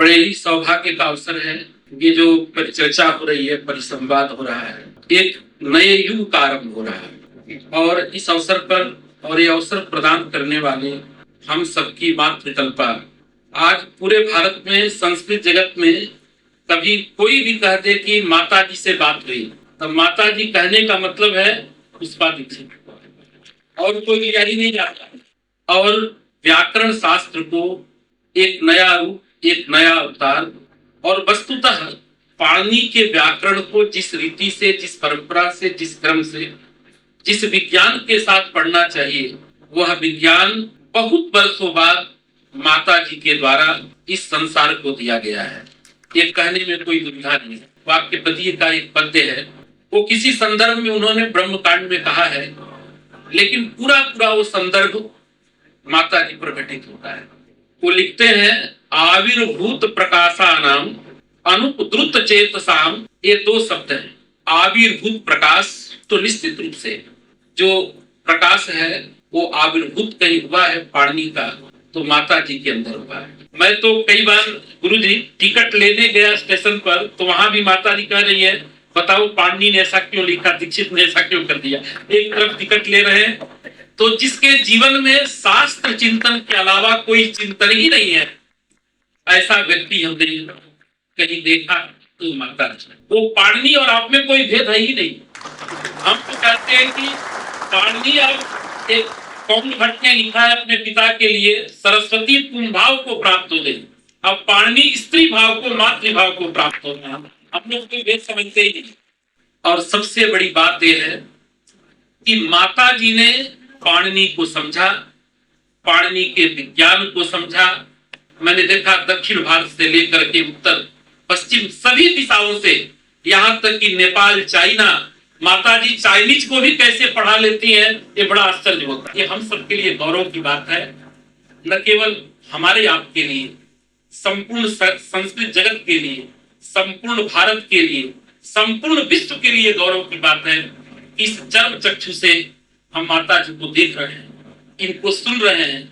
बड़े ही सौभाग्य का अवसर है। ये जो परिचर्चा हो रही है, परिसंवाद हो रहा है, एक नए युग का आरंभ हो रहा है। और इस अवसर पर और ये अवसर प्रदान करने वाले हम सबकी मातृकल्पा आज पूरे भारत में, संस्कृत जगत में कभी कोई भी कह दे कि माता जी से बात हुई, तो माता जी कहने का मतलब है पुष्पा दीक्षित, और कोई लिया ही नहीं जाता। और व्याकरण शास्त्र को एक नया रूप, एक नया अवतार, और वस्तुतः पाणिनि के व्याकरण को जिस रीति से, जिस परंपरा से, जिस क्रम से, जिस विज्ञान के साथ पढ़ना चाहिए, वह विज्ञान बहुत वर्षों बाद माता जी के द्वारा इस संसार को दिया गया है। ये कहने में कोई दुविधा नहीं है। वाक्यपदीय का एक पद्य है, वो किसी संदर्भ में उन्होंने ब्रह्मकांड में कहा है, लेकिन पूरा पूरा वो संदर्भ माता जी पर घटित होता है। वो लिखते हैं, आविर्भूत प्रकाशानाम अनुपद्रुत चेतसाम। ये दो शब्द हैं। आविर्भूत प्रकाश तो निश्चित रूप से जो प्रकाश है वो आविर्भूत कहीं हुआ है पाणिनि का, तो माता जी के अंदर हुआ है। मैं तो कई बार गुरुजी टिकट लेने गया स्टेशन पर, तो वहां भी माता जी कह रही है, बताओ पाणिनि ने ऐसा क्यों लिखा, दीक्षित ने ऐसा क्यों कर दिया। एक तरफ टिकट ले रहे हैं, तो जिसके जीवन में शास्त्र चिंतन के अलावा कोई चिंतन ही नहीं है, ऐसा व्यक्ति हमने कहीं देखा तो माता जी। वो पाणिनि और आप में कोई भेद है ही नहीं। हम तो कहते हैं कि पाणिनि अब एक कौन भट्ट ने लिखा है अपने पिता के लिए, सरस्वती पुं भाव को प्राप्त हो गई। अब पाणिनि स्त्री भाव को, मातृभाव को प्राप्त हो गया। हम लोग कोई भेद समझते ही नहीं। और सबसे बड़ी बात यह है कि माता जी ने पाणिनि को समझा, पाणिनि के विज्ञान को समझा। मैंने देखा दक्षिण भारत से लेकर के उत्तर पश्चिम सभी दिशाओं से, यहाँ तक कि नेपाल, चाइना, माता जी चाइनीज को भी कैसे पढ़ा लेती हैं, ये बड़ा आश्चर्य होता है। ये हम सबके लिए गौरव की बात है, न केवल हमारे आपके लिए, संपूर्ण संस्कृत जगत के लिए, संपूर्ण भारत के लिए, संपूर्ण विश्व के लिए गौरव की बात है। इस चर्म चक्षु से हम माता जी को देख रहे हैं, इनको सुन रहे हैं।